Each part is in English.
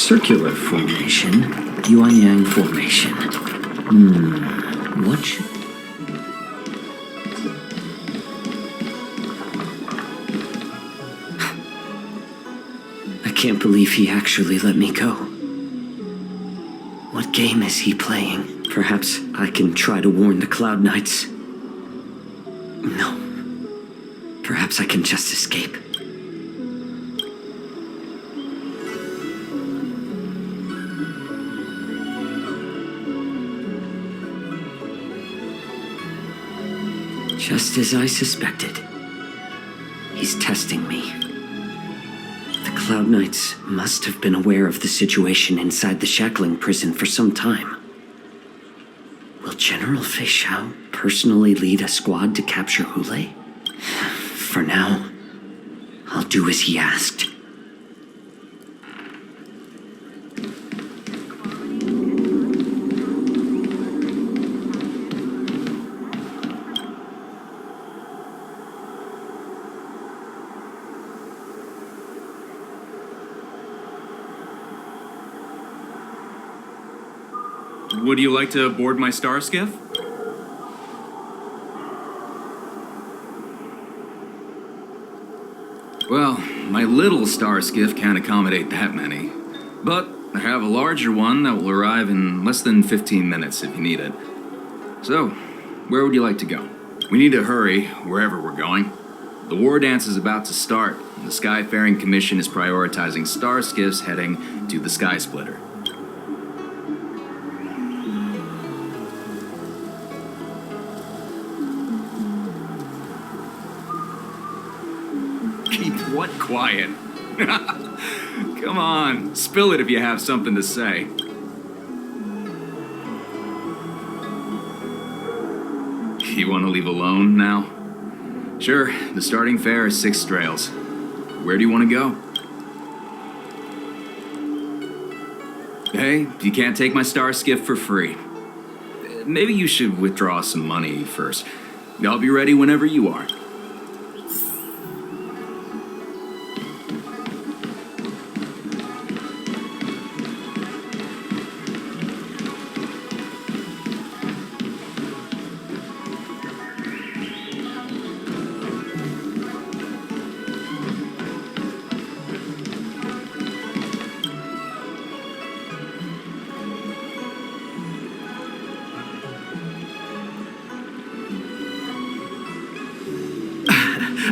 Circular formation, Yuan-Yang formation. What should... I can't believe he actually let me go. What game is he playing? Perhaps I can try to warn the Cloud Knights. No. Perhaps I can just escape. Just as I suspected. He's testing me. The Cloud Knights must have been aware of the situation inside the shackling prison for some time. Will General Fei Xiao personally lead a squad to capture Hule? For now, I'll do as he asked. Would you like to board my star skiff? Well, my little star skiff can't accommodate that many. But I have a larger one that will arrive in less than 15 minutes if you need it. So, where would you like to go? We need to hurry, wherever we're going. The war dance is about to start, and the Skyfaring Commission is prioritizing star skiffs heading to the Sky Splitter. Keep what quiet? Come on, spill it if you have something to say. You want to leave alone now? Sure, the starting fare is 6 strails. Where do you want to go? Hey, you can't take my star skiff for free. Maybe you should withdraw some money first. I'll be ready whenever you are.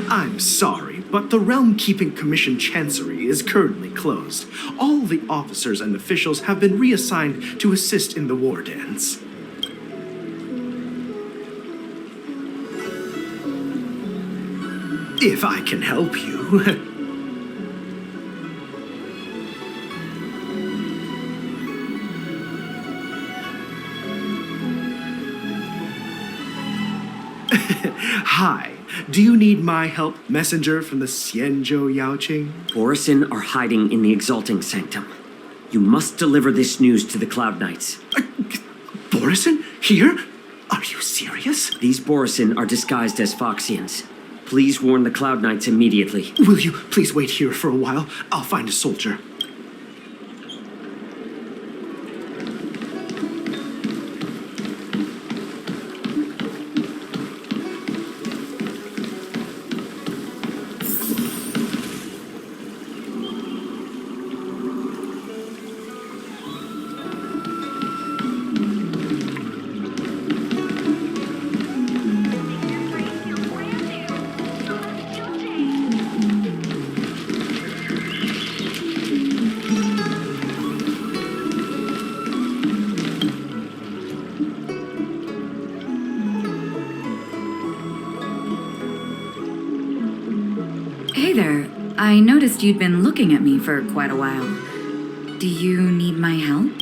I'm sorry, but the Realm Keeping Commission Chancery is currently closed. All the officers and officials have been reassigned to assist in the war dance. If I can help you. Hi. Do you need my help, messenger from the Xianzhou Yaoqing? Borisin are hiding in the Exalting Sanctum. You must deliver this news to the Cloud Knights. Borisin? Here? Are you serious? These Borisin are disguised as Foxians. Please warn the Cloud Knights immediately. Will you please wait here for a while? I'll find a soldier. Hey there. I noticed you'd been looking at me for quite a while. Do you need my help?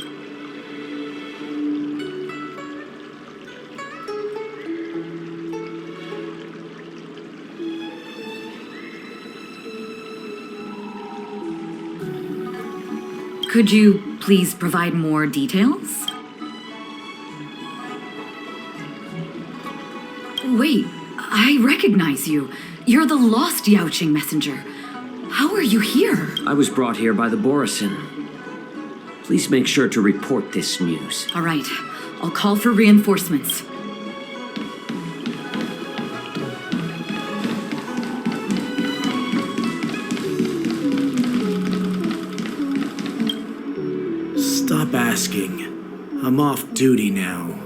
Could you please provide more details? Wait, I recognize you. You're the lost Yaoqing messenger. How are you here? I was brought here by the Borisin. Please make sure to report this news. All right, I'll call for reinforcements. Stop asking. I'm off duty now.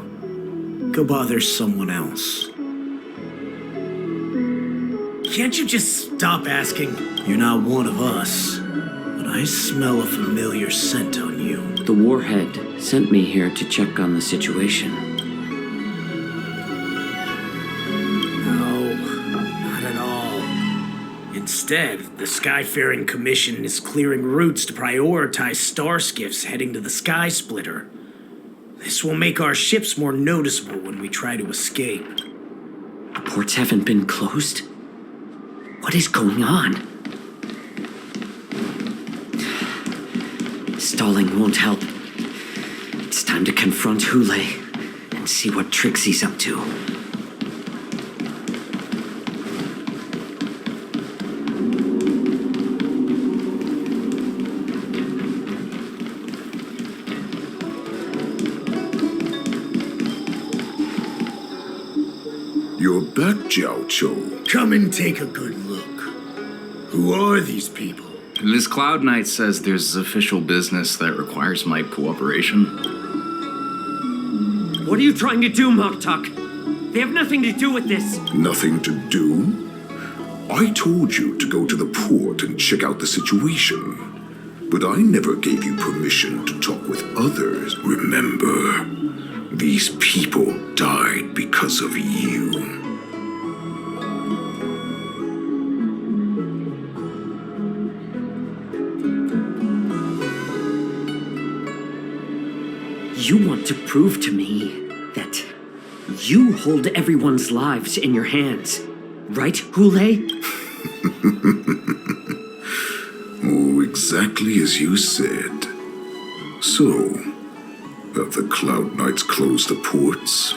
Go bother someone else. Can't you just stop asking? You're not one of us, but I smell a familiar scent on you. The warhead sent me here to check on the situation. No, not at all. Instead, the Skyfaring Commission is clearing routes to prioritize starskiffs heading to the Sky Splitter. This will make our ships more noticeable when we try to escape. The ports haven't been closed? What is going on? Stalling won't help. It's time to confront HOOLEI and see what tricks he's up to. You're back, Jiao Cho. Come and take a good look. Who are these people? This Cloud Knight says there's official business that requires my cooperation. What are you trying to do, Moktok? They have nothing to do with this. Nothing to do? I told you to go to the port and check out the situation. But I never gave you permission to talk with others. Remember, these people died because of you. You want to prove to me that you hold everyone's lives in your hands, right, HOOLEI? Oh, exactly as you said. So, have the Cloud Knights closed the ports?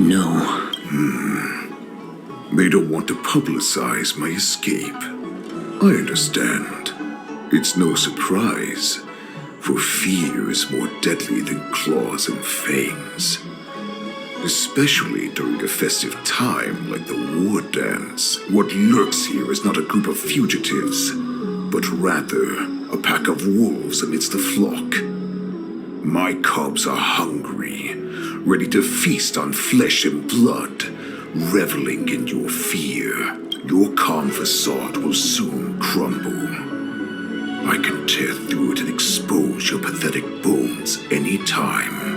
No. They don't want to publicize my escape. I understand. It's no surprise, for fear is more deadly than claws and fangs. Especially during a festive time like the war dance. What lurks here is not a group of fugitives, but rather a pack of wolves amidst the flock. My cubs are hungry, ready to feast on flesh and blood, reveling in your fear. Your calm facade will soon crumble. I can tear through it and expose your pathetic bones anytime.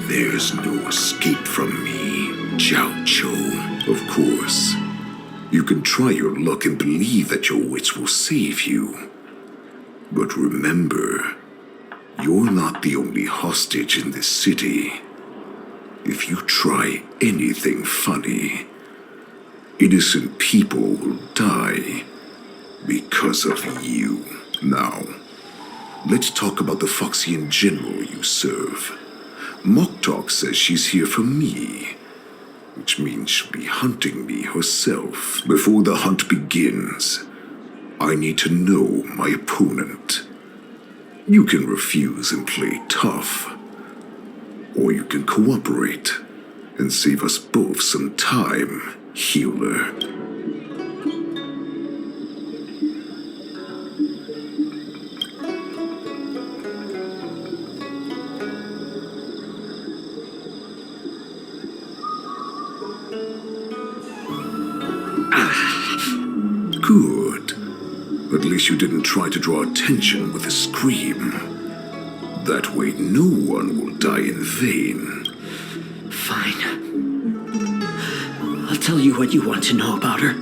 There's no escape from me, Jiao Cho. Of course, you can try your luck and believe that your wits will save you. But remember, you're not the only hostage in this city. If you try anything funny, innocent people will die because of you. Now, let's talk about the Foxian general you serve. Moktok says she's here for me, which means she'll be hunting me herself. Before the hunt begins, I need to know my opponent. You can refuse and play tough, or you can cooperate and save us both some time, healer. Good. At least you didn't try to draw attention with a scream. That way no one will die in vain. Fine. I'll tell you what you want to know about her.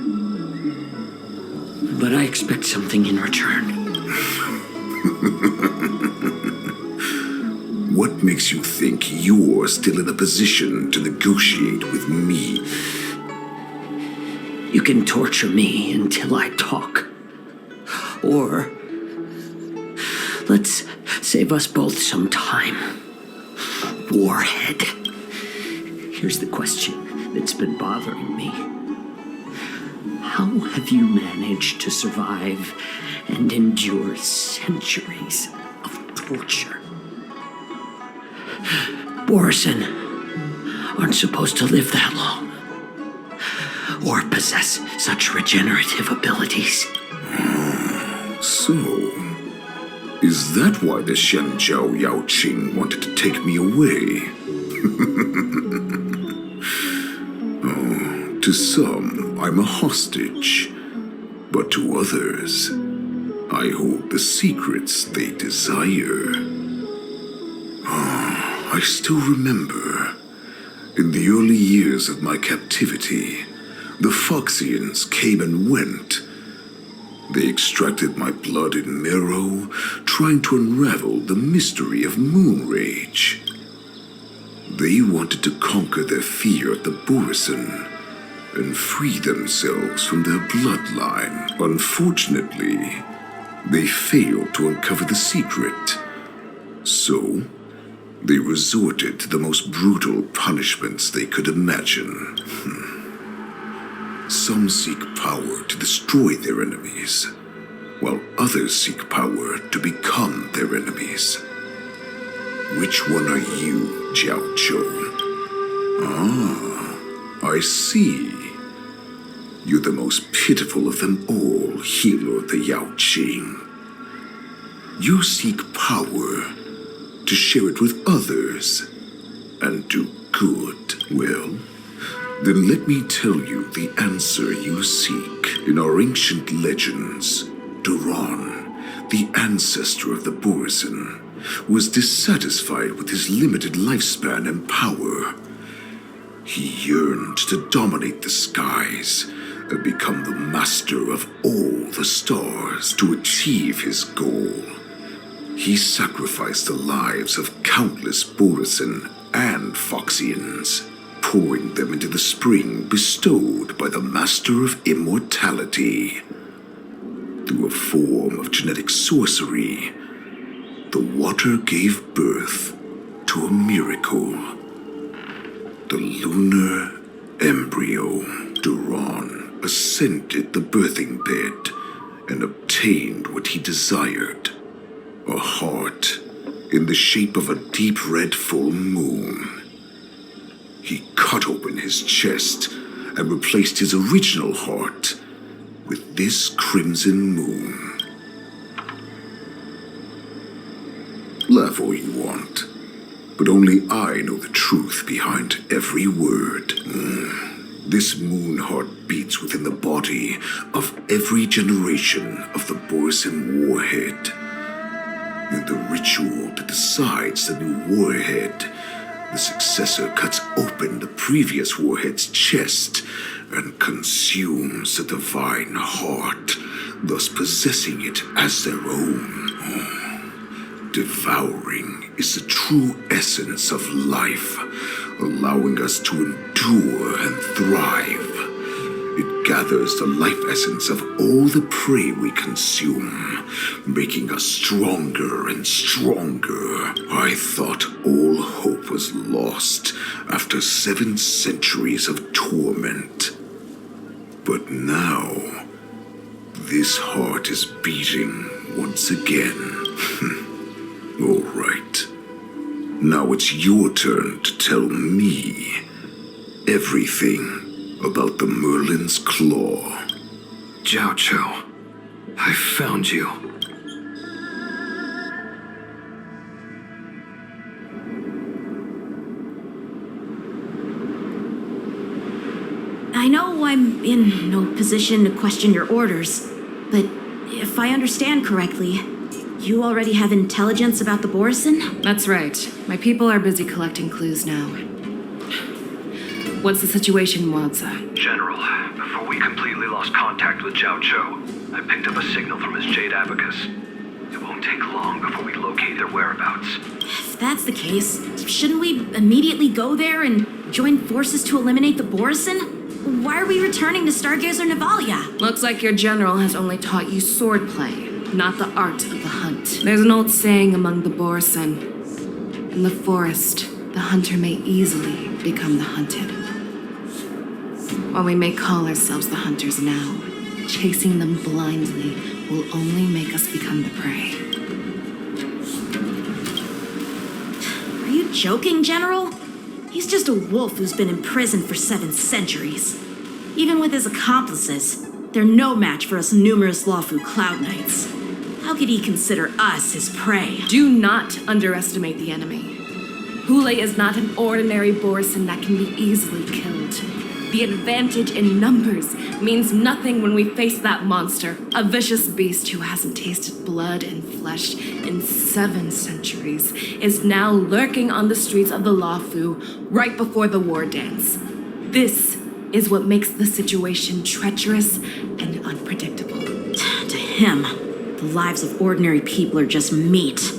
But I expect something in return. What makes you think you're still in a position to negotiate with me? You can torture me until I talk. Or let's save us both some time. Warhead. Here's the question that's been bothering me. How have you managed to survive and endure centuries of torture. Borison aren't supposed to live that long, or possess such regenerative abilities. So, is that why the Shenjiao Yao Qing wanted to take me away? To some, I'm a hostage, but to others, I hold the secrets they desire. I still remember, in the early years of my captivity, the Foxians came and went. They extracted my blood and marrow, trying to unravel the mystery of moon rage. They wanted to conquer their fear of the Borison and free themselves from their bloodline. Unfortunately, they failed to uncover the secret. So, they resorted to the most brutal punishments they could imagine. Some seek power to destroy their enemies, while others seek power to become their enemies. Which one are you, Jiao Chou? I see. You're the most pitiful of them all, Healer the Yao Qing. You seek power to share it with others and do good. Well, then let me tell you the answer you seek. In our ancient legends, Duran, the ancestor of the Borison, was dissatisfied with his limited lifespan and power. He yearned to dominate the skies and become the master of all the stars. To achieve his goal, he sacrificed the lives of countless Borison and Foxians, pouring them into the spring bestowed by the Master of Immortality. Through a form of genetic sorcery, the water gave birth to a miracle. The lunar embryo. Duran ascended the birthing bed and obtained what he desired. A heart in the shape of a deep red full moon. He cut open his chest and replaced his original heart with this crimson moon. Laugh all you want, but only I know the truth behind every word. This moon heart beats within the body of every generation of the Borison warhead. In the ritual that decides the new warhead, the successor cuts open the previous warhead's chest and consumes the divine heart, thus possessing it as their own. Devouring is the true essence of life, allowing us to endure and thrive. It gathers the life essence of all the prey we consume, making us stronger and stronger. I thought all hope was lost after 7 centuries of torment. But now, this heart is beating once again. All right. Now it's your turn to tell me everything about the Merlin's Claw. Jiao Chou, I found you. I know I'm in no position to question your orders, but if I understand correctly, you already have intelligence about the Borison? That's right. My people are busy collecting clues now. What's the situation, Wadza? General, before we completely lost contact with Jiao Chou, I picked up a signal from his Jade Abacus. It won't take long before we locate their whereabouts. If that's the case, shouldn't we immediately go there and join forces to eliminate the Borison? Why are we returning to Stargazer Navalia? Looks like your general has only taught you swordplay, not the art of the hunt. There's an old saying among the Borison. In the forest, the hunter may easily become the hunted. While we may call ourselves the hunters now, chasing them blindly will only make us become the prey. Are you joking, General? He's just a wolf who's been imprisoned for 7 centuries. Even with his accomplices, they're no match for us numerous Lawfu Cloud Knights. How could he consider us his prey? Do not underestimate the enemy. Hule is not an ordinary Borson that can be easily killed. The advantage in numbers means nothing when we face that monster, a vicious beast who hasn't tasted blood and flesh in 7 centuries, is now lurking on the streets of the Lawfu right before the war dance. This is what makes the situation treacherous and unpredictable. To him, the lives of ordinary people are just meat,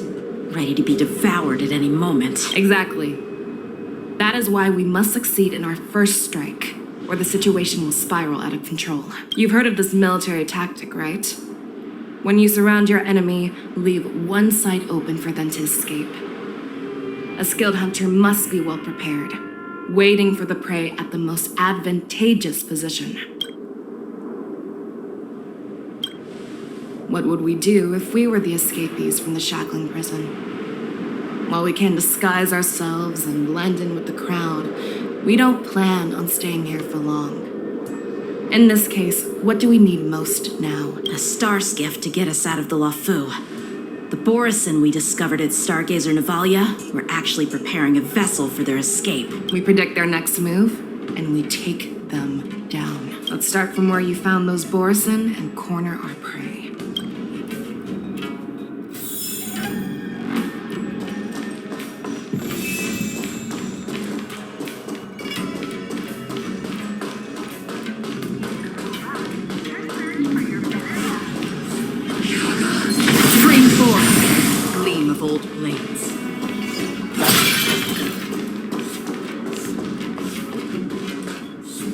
ready to be devoured at any moment. Exactly. That is why we must succeed in our first strike, or the situation will spiral out of control. You've heard of this military tactic, right? When you surround your enemy, leave one side open for them to escape. A skilled hunter must be well prepared, waiting for the prey at the most advantageous position. What would we do if we were the escapees from the shackling prison? While we can disguise ourselves and blend in with the crowd, we don't plan on staying here for long. In this case, what do we need most now? A star skiff to get us out of the Lawfu. The Borison we discovered at Stargazer Navalia were actually preparing a vessel for their escape. We predict their next move, and we take them down. Let's start from where you found those Borison and corner our prey.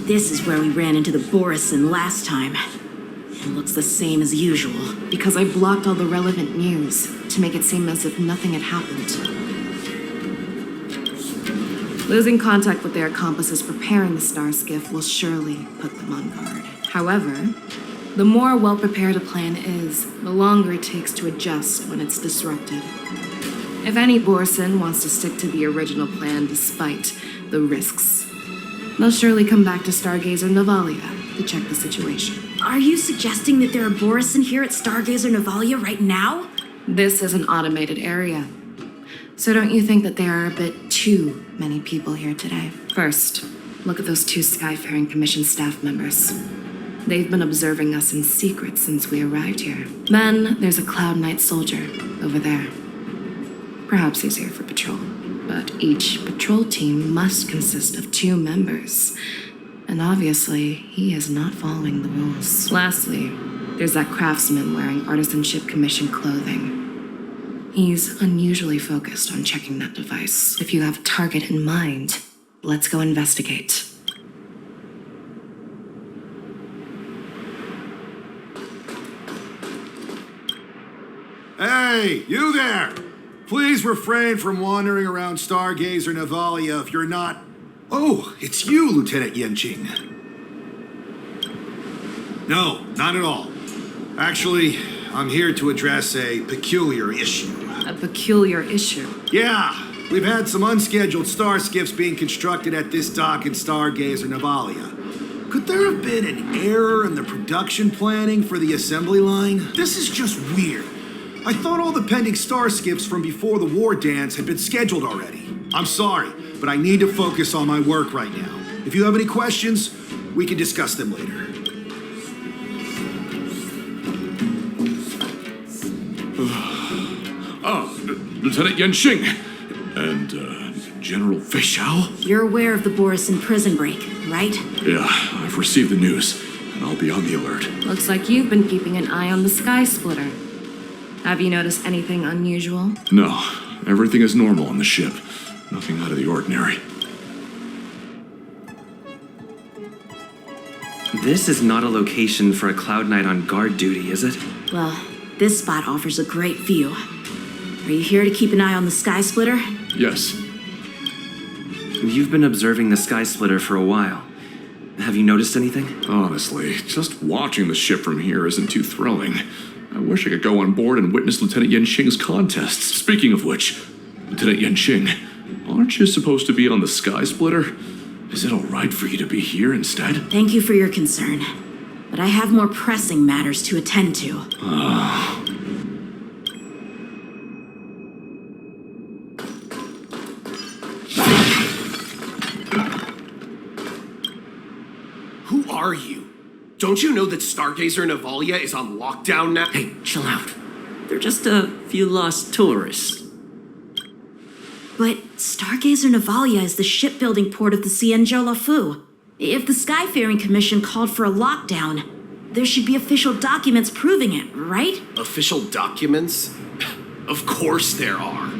This is where we ran into the Borison last time. It looks the same as usual. Because I blocked all the relevant news to make it seem as if nothing had happened. Losing contact with their accomplices preparing the star skiff will surely put them on guard. However, the more well-prepared a plan is, the longer it takes to adjust when it's disrupted. If any Borson wants to stick to the original plan despite the risks, they'll surely come back to Stargazer Navalia to check the situation. Are you suggesting that there are Borison here at Stargazer Navalia right now? This is an automated area. So don't you think that there are a bit too many people here today? First, look at those 2 Skyfaring Commission staff members. They've been observing us in secret since we arrived here. Then there's a Cloud Knight soldier over there. Perhaps he's here for patrol. But each patrol team must consist of 2 members. And obviously, he is not following the rules. Lastly, there's that craftsman wearing Artisanship Commission clothing. He's unusually focused on checking that device. If you have a target in mind, let's go investigate. Hey, you there! Please refrain from wandering around Stargazer Navalia if you're not... Oh, it's you, Lieutenant Yenjing. No, not at all. Actually, I'm here to address a peculiar issue. A peculiar issue? Yeah, we've had some unscheduled star skiffs being constructed at this dock in Stargazer Navalia. Could there have been an error in the production planning for the assembly line? This is just weird. I thought all the pending star skiffs from before the war dance had been scheduled already. I'm sorry, but I need to focus on my work right now. If you have any questions, we can discuss them later. Lieutenant Yenxing and General Feixiao? You're aware of the Borison prison break, right? Yeah, I've received the news, and I'll be on the alert. Looks like you've been keeping an eye on the Sky Splitter. Have you noticed anything unusual? No, everything is normal on the ship. Nothing out of the ordinary. This is not a location for a Cloud Knight on guard duty, is it? Well, this spot offers a great view. Are you here to keep an eye on the Sky Splitter? Yes. You've been observing the Sky Splitter for a while. Have you noticed anything? Honestly, just watching the ship from here isn't too thrilling. I wish I could go on board and witness Lieutenant Yenqing's contests. Speaking of which, Lieutenant Yenqing, aren't you supposed to be on the Sky Splitter? Is it alright for you to be here instead? Thank you for your concern, but I have more pressing matters to attend to. Who are you? Don't you know that Stargazer Navalia is on lockdown now? Hey, chill out. They're just a few lost tourists. But Stargazer Navalia is the shipbuilding port of the Cienjo Lafu. If the Skyfaring Commission called for a lockdown, there should be official documents proving it, right? Official documents? Of course there are.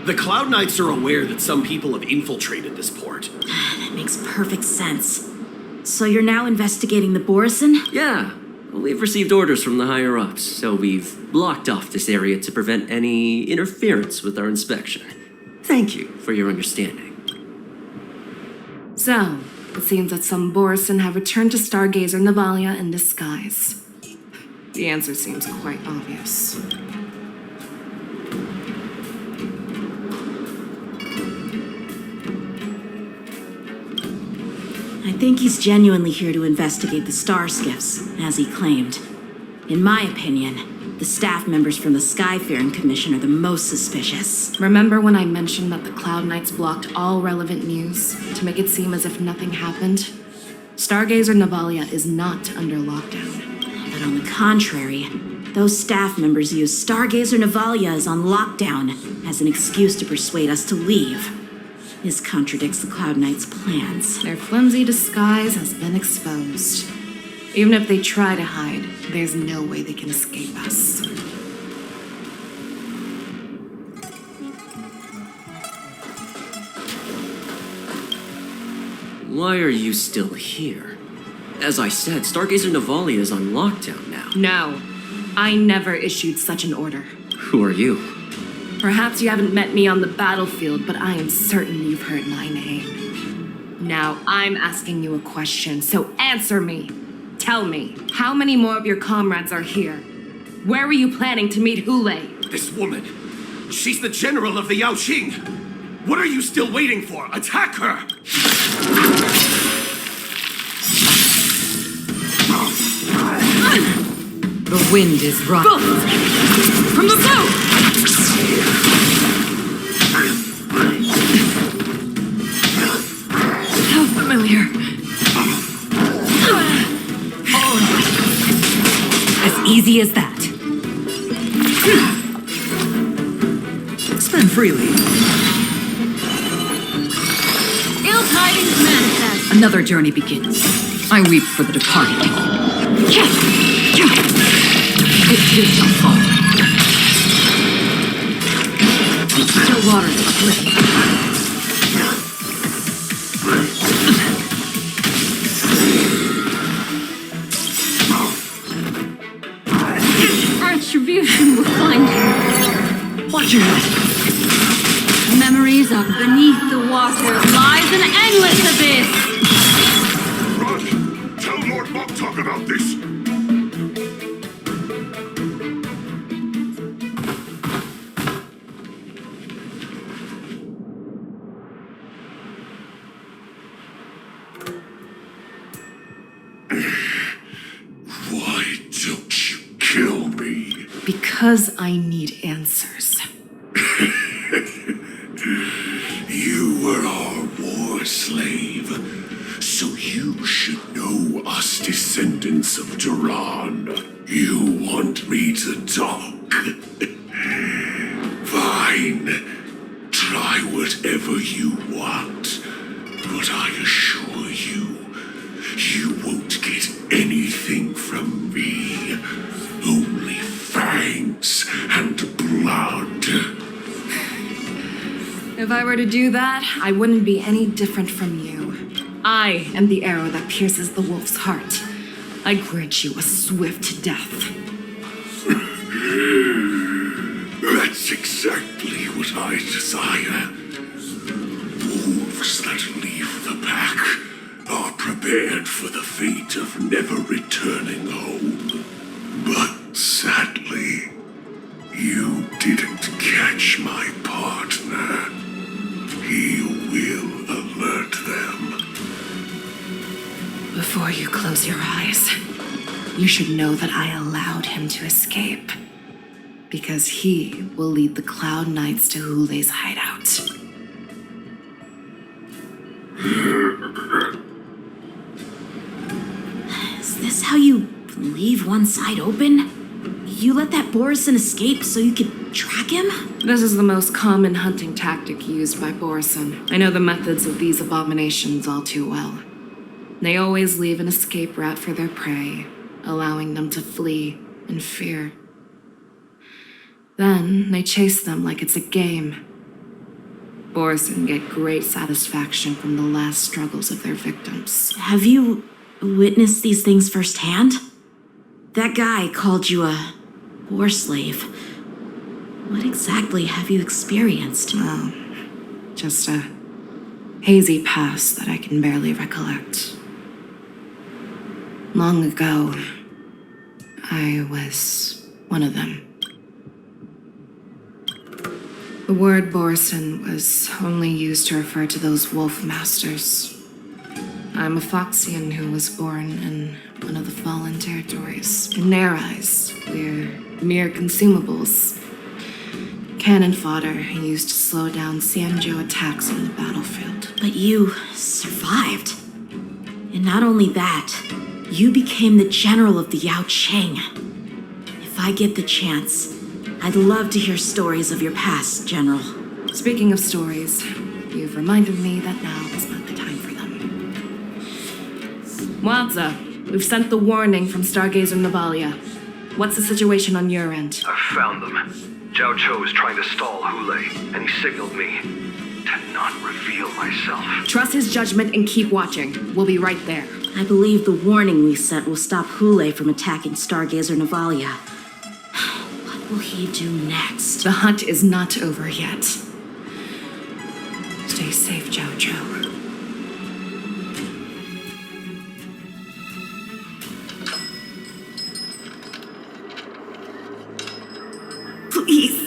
The Cloud Knights are aware that some people have infiltrated this port. That makes perfect sense. So you're now investigating the Borison? Yeah, we've received orders from the higher-ups, so we've blocked off this area to prevent any interference with our inspection. Thank you for your understanding. So, it seems that some Borison have returned to Stargazer Navalia in disguise. The answer seems quite obvious. I think he's genuinely here to investigate the star skiffs, as he claimed. In my opinion, the staff members from the Skyfaring Commission are the most suspicious. Remember when I mentioned that the Cloud Knights blocked all relevant news to make it seem as if nothing happened? Stargazer Navalia is not under lockdown. But on the contrary, those staff members use Stargazer Navalia is on lockdown as an excuse to persuade us to leave. This contradicts the Cloud Knights' plans. Their flimsy disguise has been exposed. Even if they try to hide, there's no way they can escape us. Why are you still here? As I said, Stargazer Navalia is on lockdown now. No, I never issued such an order. Who are you? Perhaps you haven't met me on the battlefield, but I am certain you've heard my name. Now I'm asking you a question, so answer me. Tell me, how many more of your comrades are here? Where were you planning to meet Hule? This woman, she's the general of the Yaoqing. What are you still waiting for? Attack her! The wind is rough. From the south! How familiar. As easy as that. Spend freely. Ill tidings manifest. Another journey begins. I weep for the departed. It too shall fall. Still waters uplift. Retribution will find you. Watch your head. Memories are beneath the water. Lies an endless abyss. Run! Tell Lord Moktok about this! Why don't you kill me? Because I need answers. You were our war slave, so you should know us descendants of Duran. You want me to talk? Fine. Try whatever you want, but I assure you, you won't get anything from me. Only fangs and blood. If I were to do that, I wouldn't be any different from you. I am the arrow that pierces the wolf's heart. I grant you a swift death. That's exactly what I desire. Wolves that leave the pack are prepared for the fate of never returning home. But sadly, didn't catch my partner, he will alert them. Before you close your eyes, you should know that I allowed him to escape. Because he will lead the Cloud Knights to Hule's hideout. Is this how you leave one side open? You let that Borison escape so you could track him? This is the most common hunting tactic used by Borison. I know the methods of these abominations all too well. They always leave an escape route for their prey, allowing them to flee in fear. Then they chase them like it's a game. Borison get great satisfaction from the last struggles of their victims. Have you witnessed these things firsthand? That guy called you a war slave. What exactly have you experienced? Oh, just a hazy past that I can barely recollect. Long ago, I was one of them. The word Borison was only used to refer to those wolf masters. I'm a Foxian who was born in one of the fallen territories. In their eyes, we're mere consumables. Cannon fodder used to slow down Xianzhou attacks on the battlefield. But you survived. And not only that, you became the general of the Yao Cheng. If I get the chance, I'd love to hear stories of your past, General. Speaking of stories, you've reminded me that now is not the time for them. Wadza, we've sent the warning from Stargazer Navalia. What's the situation on your end? I've found them. Zhao Cho is trying to stall Hule, and he signaled me to not reveal myself. Trust his judgment and keep watching. We'll be right there. I believe the warning we sent will stop Hule from attacking Stargazer Navalia. What will he do next? The hunt is not over yet. Stay safe, Zhao Cho. Please,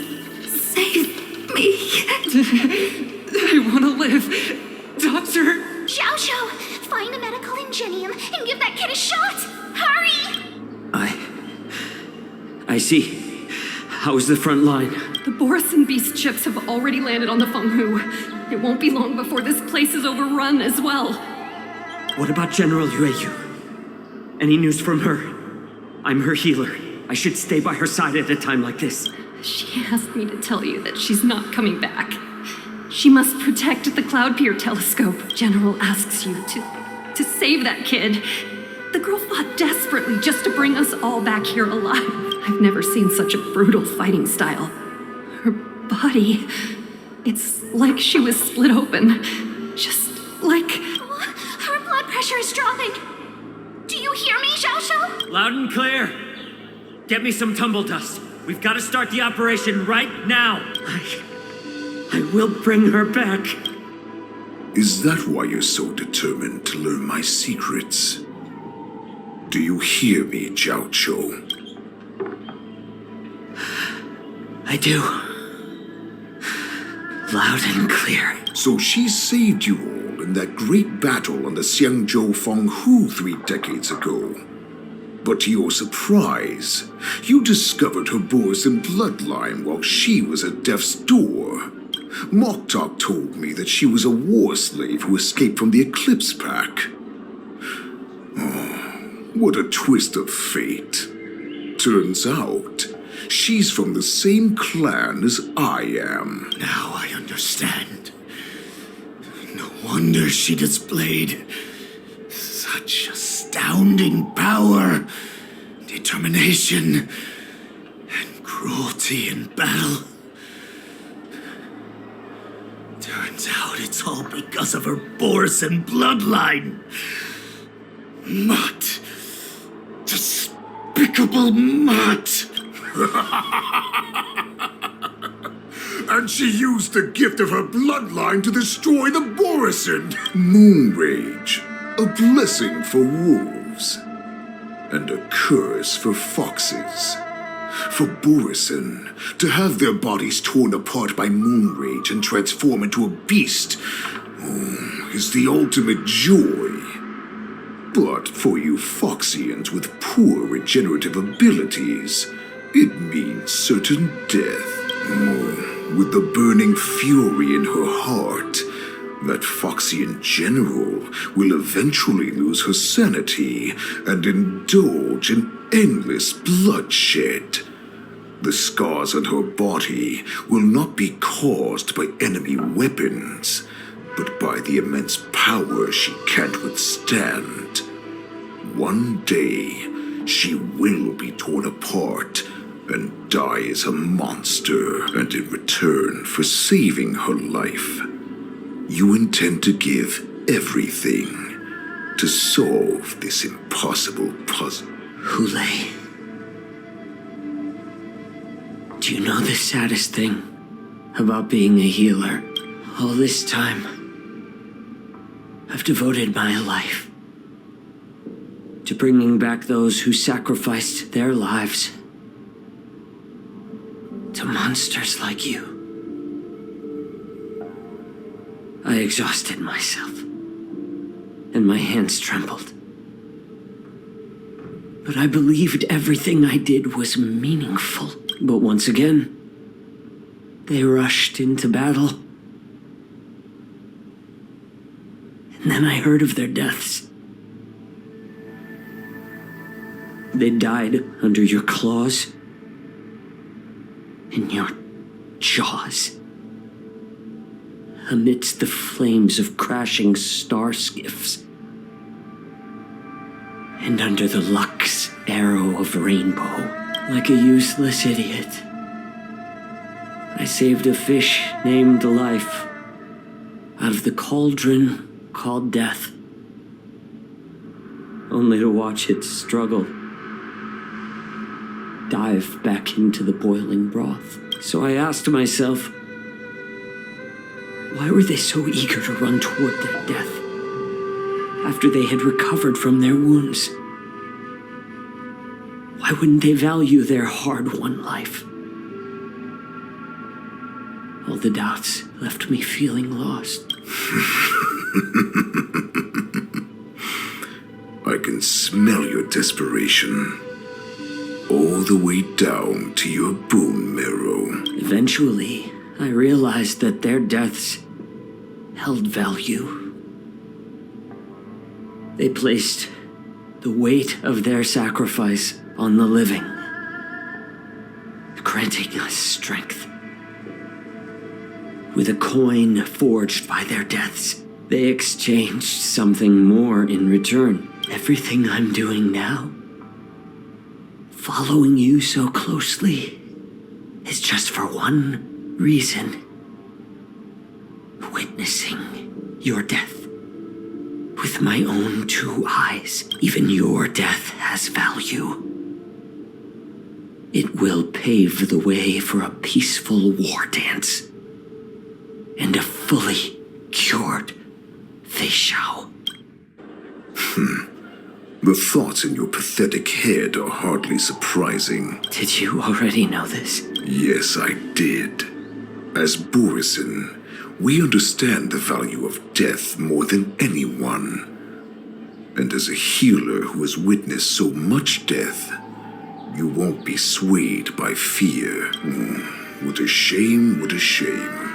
save me. I want to live. Doctor! Zhao Cho, find a medical ingenium and give that kid a shot! Hurry! I see. How's the front line? The Borison Beast ships have already landed on the Fenghu. It won't be long before this place is overrun as well. What about General Yueyu? Any news from her? I'm her healer. I should stay by her side at a time like this. She asked me to tell you that she's not coming back. She must protect the Cloud Pier telescope. General asks you to save that kid. The girl fought desperately just to bring us all back here alive. I've never seen such a brutal fighting style. Her body, it's like she was split open. Just like... Her blood pressure is dropping. Do you hear me, Zhao Cho? Loud and clear. Get me some tumble dust. We've got to start the operation right now. I will bring her back. Is that why you're so determined to learn my secrets? Do you hear me, Zhao Cho? I do. Loud and clear. So she saved you all in that great battle on the Xiangzhou Fenghu 3 decades ago. But to your surprise, you discovered her Borison bloodline while she was at death's door. Moktok told me that she was a war slave who escaped from the Eclipse Pack. Oh, what a twist of fate. Turns out, she's from the same clan as I am. Now I understand. No wonder she displayed such astounding power, determination, and cruelty in battle. Turns out it's all because of her Borison bloodline. Mutt. Despicable Mutt. And she used the gift of her bloodline to destroy the Borison. Moon Rage, a blessing for wolves, and a curse for foxes. For Borison, to have their bodies torn apart by moon rage and transform into a beast is the ultimate joy. But for you Foxians with poor regenerative abilities, it means certain death. With the burning fury in her heart, that Foxian general will eventually lose her sanity and indulge in endless bloodshed. The scars on her body will not be caused by enemy weapons, but by the immense power she can't withstand. One day, she will be torn apart and die as a monster, and in return for saving her life, you intend to give everything to solve this impossible puzzle. Hule. Do you know the saddest thing about being a healer? All this time, I've devoted my life to bringing back those who sacrificed their lives to monsters like you. I exhausted myself, and my hands trembled. But I believed everything I did was meaningful. But once again, they rushed into battle. And then I heard of their deaths. They died under your claws, in your jaws, amidst the flames of crashing star skiffs, and under the Lux arrow of rainbow. Like a useless idiot, I saved a fish named Life out of the cauldron called Death, only to watch it struggle, dive back into the boiling broth. So I asked myself, why were they so eager to run toward their death after they had recovered from their wounds? Why wouldn't they value their hard-won life? All the doubts left me feeling lost. I can smell your desperation, all the way down to your bone marrow. Eventually, I realized that their deaths held value. They placed the weight of their sacrifice on the living, granting us strength. With a coin forged by their deaths, they exchanged something more in return. Everything I'm doing now, following you so closely, is just for one reason: witnessing your death with my own 2 eyes. Even your death has value. It will pave the way for a peaceful war dance and a fully cured Fei Shao. The thoughts in your pathetic head are hardly surprising. Did you already know this? Yes, I did. As Borison, we understand the value of death more than anyone. And as a healer who has witnessed so much death, you won't be swayed by fear. What a shame, what a shame.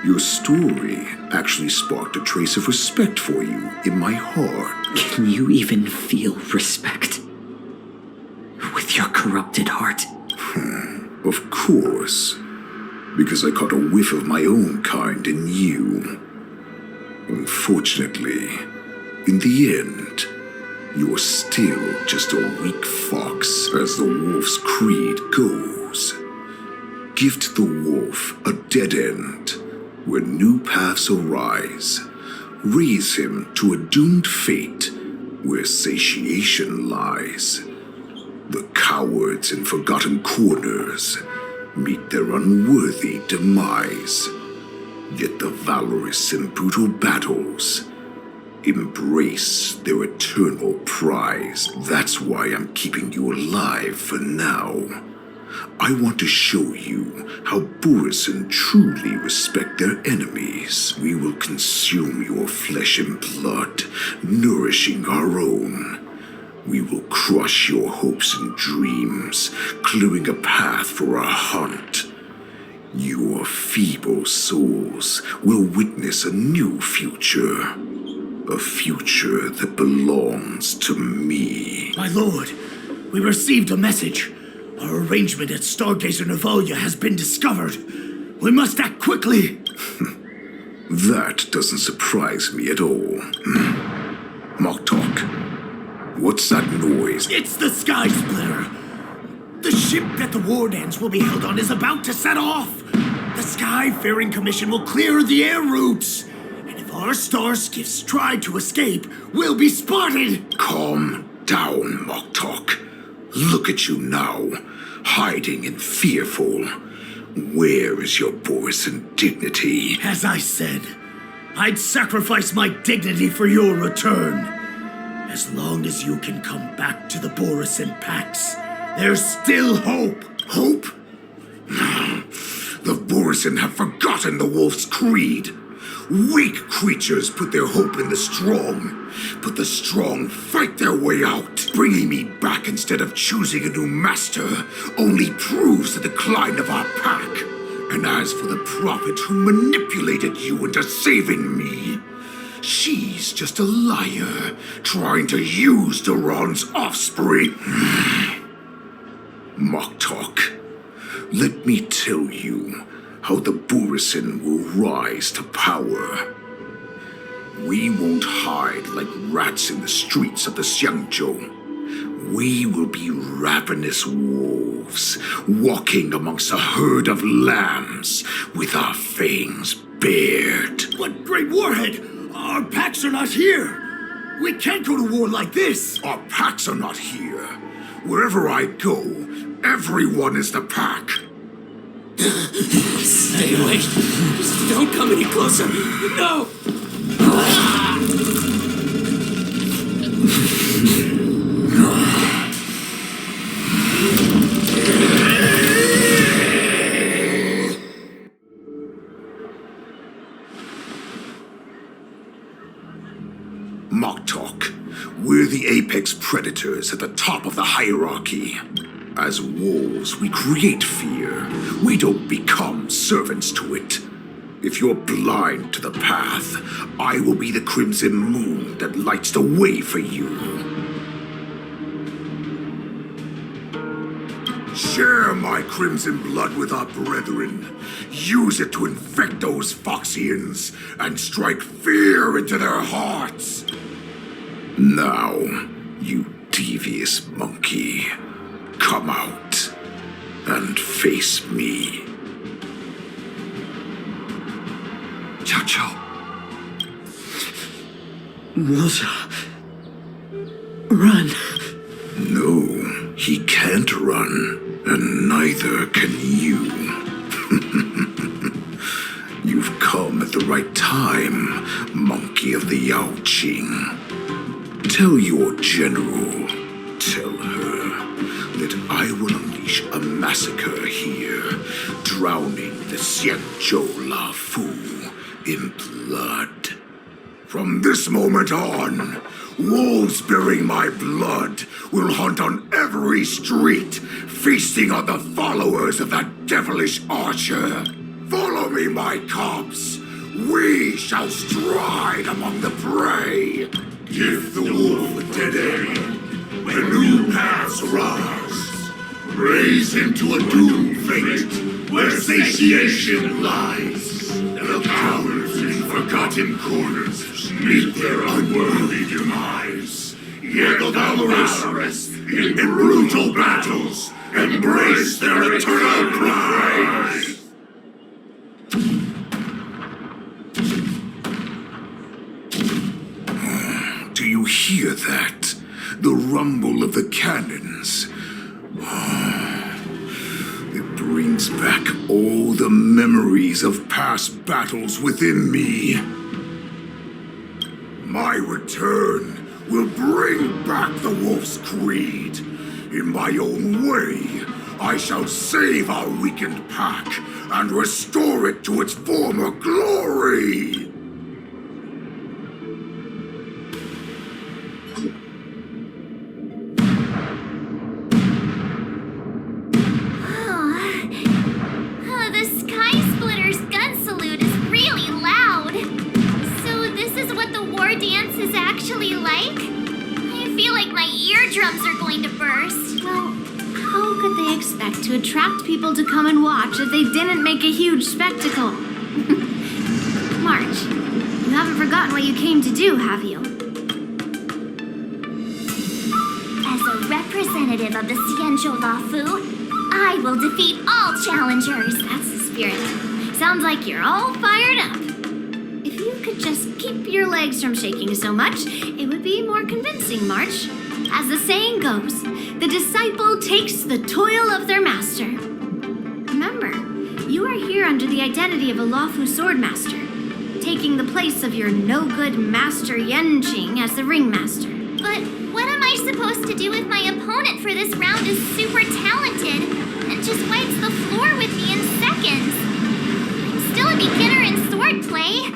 Your story actually sparked a trace of respect for you in my heart. Can you even feel respect with your corrupted heart? Of course. Because I caught a whiff of my own kind in you. Unfortunately, in the end, you're still just a weak fox, as the wolf's creed goes. Give to the wolf a dead end, where new paths arise. Raise him to a doomed fate, where satiation lies. The cowards in forgotten corners meet their unworthy demise. Yet the valorous in brutal battles embrace their eternal prize. That's why I'm keeping you alive for now. I want to show you how Borison truly respect their enemies. We will consume your flesh and blood, nourishing our own. We will crush your hopes and dreams, clearing a path for our hunt. Your feeble souls will witness a new future. A future that belongs to me. My lord, we received a message. Our arrangement at Stargazer Navalia has been discovered. We must act quickly. That doesn't surprise me at all. Moktok, what's that noise? It's the Sky Splitter. The ship that the Wardens will be held on is about to set off. The Skyfaring Commission will clear the air routes. And if our star skiffs try to escape, we'll be spotted. Calm down, Moktok. Look at you now, hiding and fearful. Where is your Borison dignity? As I said, I'd sacrifice my dignity for your return. As long as you can come back to the Borison Pax, there's still hope. Hope? The Borison have forgotten the wolf's creed. Weak creatures put their hope in the strong, but the strong fight their way out. Bringing me back instead of choosing a new master only proves the decline of our pack. And as for the prophet who manipulated you into saving me, she's just a liar trying to use Duran's offspring. Moktok, let me tell you how the Borison will rise to power. We won't hide like rats in the streets of the Xiangzhou. We will be ravenous wolves, walking amongst a herd of lambs with our fangs bared. But, Great Warhead, our packs are not here. We can't go to war like this. Our packs are not here. Wherever I go, everyone is the pack. Stay away. Just don't come any closer. No! Moktok, we're the apex predators at the top of the hierarchy. As wolves, we create fear. We don't become servants to it. If you're blind to the path, I will be the crimson moon that lights the way for you. Share my crimson blood with our brethren. Use it to infect those Foxians and strike fear into their hearts. Now, you devious monkey, come out and face me. Chow Chow. Moza. Run. No, he can't run, and neither can you. You've come at the right time, monkey of the Yao Qing. Tell your general, tell her that I will unleash a massacre here, drowning the Xianzhou La Fu in blood. From this moment on, wolves bearing my blood will hunt on every street, feasting on the followers of that devilish archer. Follow me, my cubs. We shall stride among the prey. Give the wolf a dead end when new paths arise. Raise him to a doomed fate where satiation lies. The cowards in forgotten corners meet their unworthy demise. Yet the valorous in brutal battles embrace their eternal pride. Do you hear that? The rumble of the cannons. It brings back all the memories of past battles within me. My return will bring back the wolf's creed. In my own way, I shall save our weakened pack and restore it to its former glory! The Sky Splitter's gun salute is really loud. So this is what the war dance is actually like? I feel like my eardrums are going to burst. Well, how could they expect to attract people to come and watch if they didn't make a huge spectacle? March, you haven't forgotten what you came to do, have you? As a representative of the Xianzhou Lafu, I will defeat all challengers. That's the spirit. Sounds like you're all fired up. If you could just keep your legs from shaking so much, it would be more convincing, March. As the saying goes, the disciple takes the toil of their master. Remember, you are here under the identity of a Lafu swordmaster, taking the place of your no-good master Yenqing as the ringmaster. But what am I supposed to do if my opponent for this round is super talented and just wipes the floor with me in seconds? I'm still a beginner in swordplay.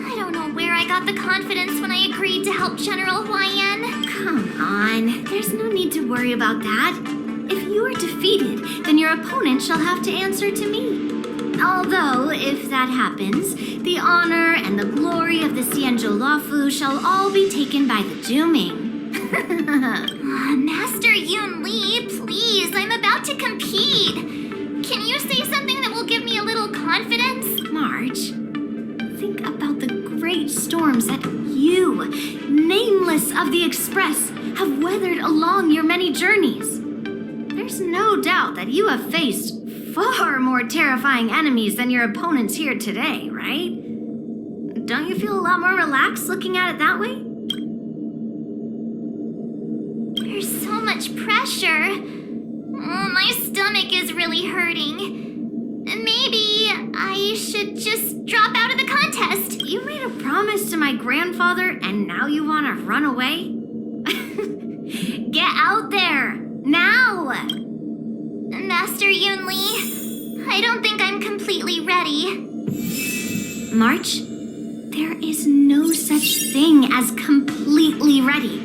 I don't know where I got the confidence when I agreed to help General Huayan. Come on, there's no need to worry about that. If you are defeated, then your opponent shall have to answer to me. Although, if that happens, the honor and the glory of the Xianzhou Lafu shall all be taken by the Dooming. Master Yun Li, please, I'm about to compete. Can you say something that will give me a little confidence? March, think about the great storms that you, nameless of the Express, have weathered along your many journeys. There's no doubt that you have faced far more terrifying enemies than your opponents here today, right? Don't you feel a lot more relaxed looking at it that way? There's so much pressure. Oh, my stomach is really hurting. Maybe I should just drop out of the contest. You made a promise to my grandfather and now you want to run away? Get out there, now! Master Yun Li, I don't think I'm completely ready. March, there is no such thing as completely ready.